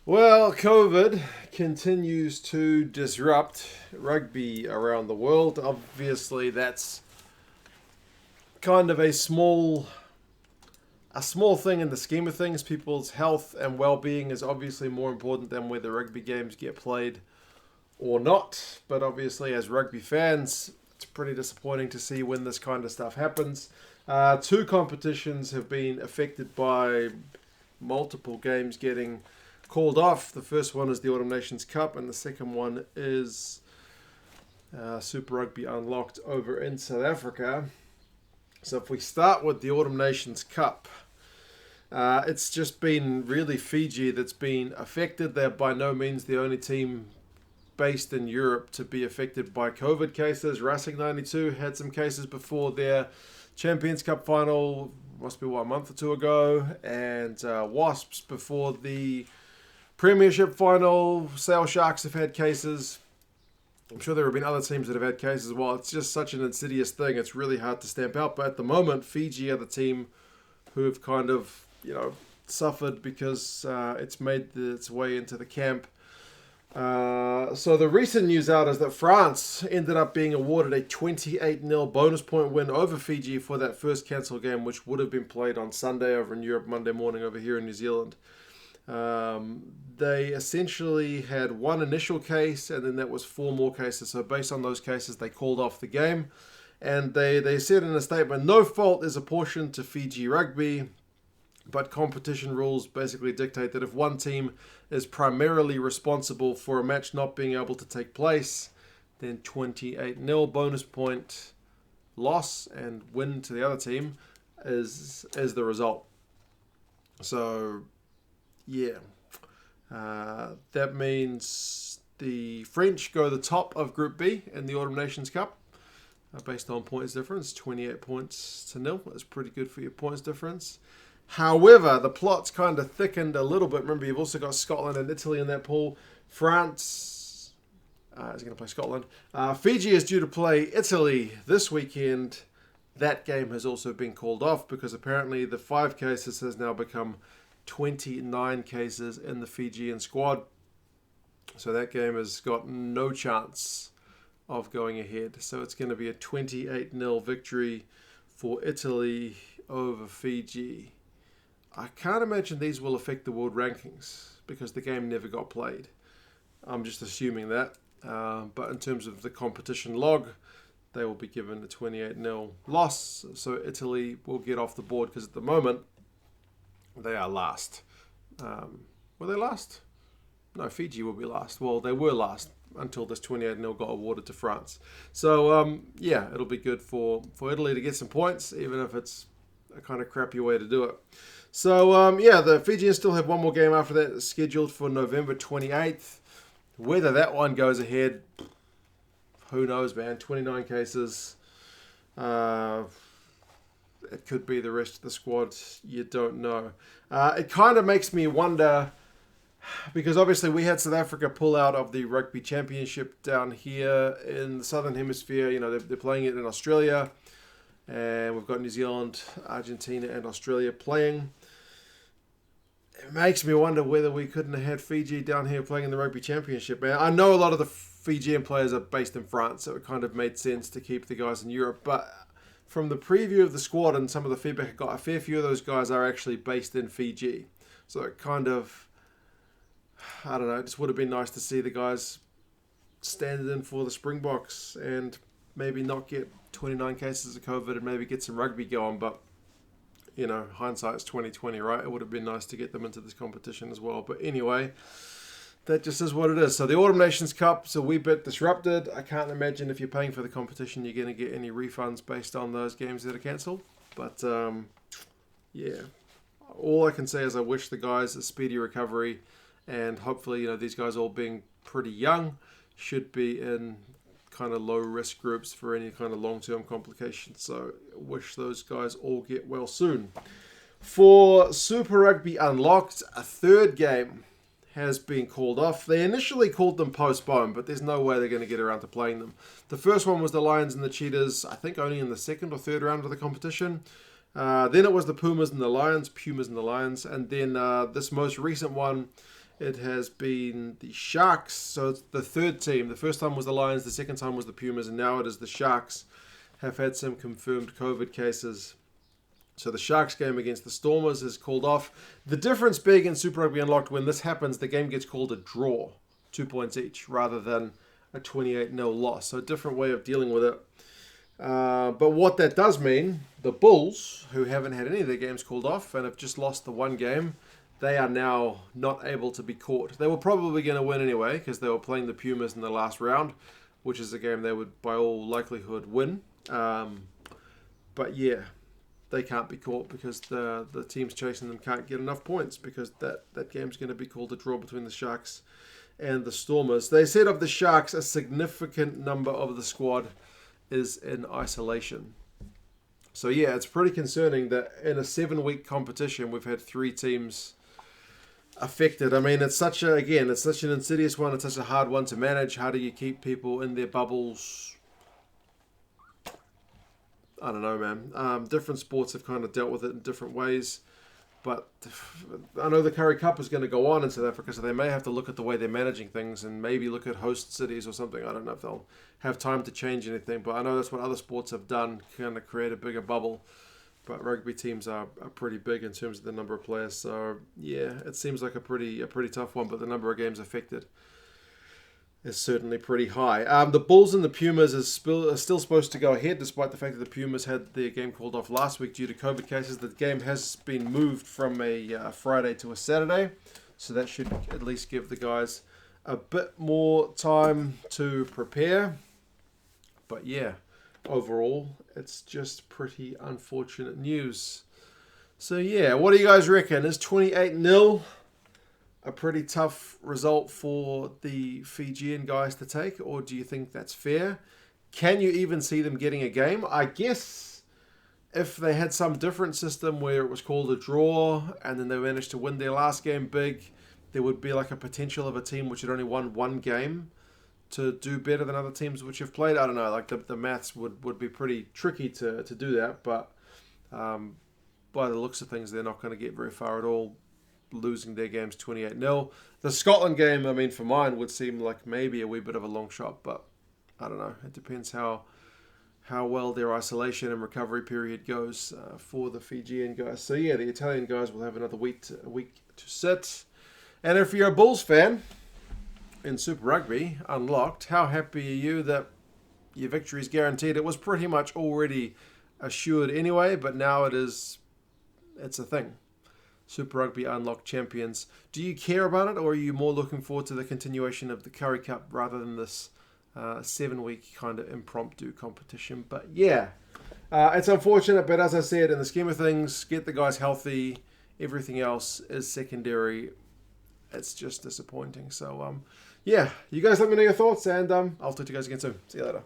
Well, COVID continues to disrupt rugby around the world. Obviously, that's kind of a small thing in the scheme of things. People's health and well-being is obviously more important than whether rugby games get played or not. But obviously, as rugby fans, it's pretty disappointing to see when this kind of stuff happens. Two competitions have been affected by multiple games getting called off. The first one is the Autumn Nations Cup, and the second one is Super Rugby Unlocked over in South Africa. So if we start with the Autumn Nations Cup, it's just been really Fiji that's been affected. They're by no means the only team based in Europe to be affected by COVID cases. Racing 92 had some cases before their Champions Cup final, must be a month or two ago, and Wasps before the Premiership final. Sale Sharks have had cases. I'm sure there have been other teams that have had cases as well. It's just such an insidious thing. It's really hard to stamp out. But at the moment, Fiji are the team who have kind of, suffered because it's made its way into the camp. So the recent news out is that France ended up being awarded a 28-0 bonus point win over Fiji for that first cancelled game, which would have been played on Sunday over in Europe, Monday morning over here in New Zealand. They essentially had one initial case, and then that was four more cases. So based on those cases, they called off the game. And they said in a statement, no fault is apportioned to Fiji Rugby, but competition rules basically dictate that if one team is primarily responsible for a match not being able to take place, then 28-0 bonus point loss and win to the other team is the result. So yeah, that means the French go the top of Group B in the Autumn Nations Cup, based on points difference, 28 points to nil. That's pretty good for your points difference. However, the plot's kind of thickened a little bit. Remember, you've also got Scotland and Italy in that pool. France is going to play Scotland. Fiji is due to play Italy this weekend. That game has also been called off because apparently the 5 cases has now become 29 cases in the Fijian squad. So that game has got no chance of going ahead. So it's going to be a 28-0 victory for Italy over Fiji. I can't imagine these will affect the world rankings because the game never got played. I'm just assuming that. But in terms of the competition log, they will be given a 28-0 loss. So Italy will get off the board because at the moment, they are last. Were they last? No, Fiji will be last. Well, they were last until this 28-0 got awarded to France. So, it'll be good for Italy to get some points, even if it's a kind of crappy way to do it. So, the Fijians still have one more game after that scheduled for November 28th. Whether that one goes ahead, who knows, man. 29 cases. It could be the rest of the squad. You don't know. It kind of makes me wonder, because obviously we had South Africa pull out of the Rugby Championship down here in the Southern Hemisphere. They're playing it in Australia. And we've got New Zealand, Argentina, and Australia playing. It makes me wonder whether we couldn't have had Fiji down here playing in the Rugby Championship. Man, I know a lot of the Fijian players are based in France, so it kind of made sense to keep the guys in Europe. But from the preview of the squad and some of the feedback I got, a fair few of those guys are actually based in Fiji. So it kind of, I don't know, it just would have been nice to see the guys stand in for the Springboks and maybe not get 29 cases of COVID and maybe get some rugby going. But, hindsight's 2020, right? It would have been nice to get them into this competition as well. But anyway, that just is what it is. So the Autumn Nations Cup's a wee bit disrupted. I can't imagine if you're paying for the competition, you're going to get any refunds based on those games that are cancelled. But, all I can say is I wish the guys a speedy recovery. And hopefully, these guys all being pretty young should be in kind of low risk groups for any kind of long-term complications. So wish those guys all get well soon. For Super Rugby Unlocked, a third game has been called off. They initially called them postponed, but there's no way they're going to get around to playing them. The first one was the Lions and the Cheetahs, I think only in the second or third round of the competition. Then it was the Pumas and the Lions, and then this most recent one It has been the Sharks. So it's the third team. The first time was the Lions, the second time was the Pumas, and now it is the Sharks. Have had some confirmed COVID cases. So the Sharks game against the Stormers is called off. The difference being in Super Rugby Unlocked, when this happens, the game gets called a draw, 2 points each, rather than a 28-0 loss. So a different way of dealing with it. But what that does mean, the Bulls, who haven't had any of their games called off and have just lost the one game, they are now not able to be caught. They were probably going to win anyway because they were playing the Pumas in the last round, which is a game they would, by all likelihood, win. But yeah, they can't be caught because the teams chasing them can't get enough points because that game's going to be called a draw between the Sharks and the Stormers. They said of the Sharks, a significant number of the squad is in isolation. So yeah, it's pretty concerning that in a 7-week competition, we've had 3 teams affected. I mean, it's such an insidious one. It's such a hard one to manage. How do you keep people in their bubbles? I don't know, man. Different sports have kind of dealt with it in different ways. But I know the Curry Cup is going to go on in South Africa, so they may have to look at the way they're managing things and maybe look at host cities or something. I don't know if they'll have time to change anything, but I know that's what other sports have done, kind of create a bigger bubble. But rugby teams are pretty big in terms of the number of players. So, yeah, it seems like a pretty tough one, but the number of games affected is certainly pretty high. The Bulls and the Pumas are still supposed to go ahead, despite the fact that the Pumas had their game called off last week due to COVID cases. The game has been moved from a Friday to a Saturday, so that should at least give the guys a bit more time to prepare. But yeah, overall, it's just pretty unfortunate news. So yeah, what do you guys reckon? Is 28-0 a pretty tough result for the Fijian guys to take, or do you think that's fair? Can you even see them getting a game? I guess if they had some different system where it was called a draw and then they managed to win their last game big, there would be like a potential of a team which had only won one game to do better than other teams which have played. I don't know, like the maths would be pretty tricky to do that, but by the looks of things, they're not going to get very far at all, losing their games 28-0. The Scotland game, I mean, for mine, would seem like maybe a wee bit of a long shot, but I don't know. It depends how well their isolation and recovery period goes for the Fijian guys. So yeah, the Italian guys will have another week to sit. And if you're a Bulls fan in Super Rugby Unlocked, how happy are you that your victory is guaranteed? It was pretty much already assured anyway, but now it's a thing. Super Rugby Unlocked champions. Do you care about it, or are you more looking forward to the continuation of the Curry Cup rather than this 7-week kind of impromptu competition? But yeah, it's unfortunate, but as I said, in the scheme of things, get the guys healthy. Everything else is secondary. It's just disappointing. So yeah, you guys let me know your thoughts, and I'll talk to you guys again soon. See you later.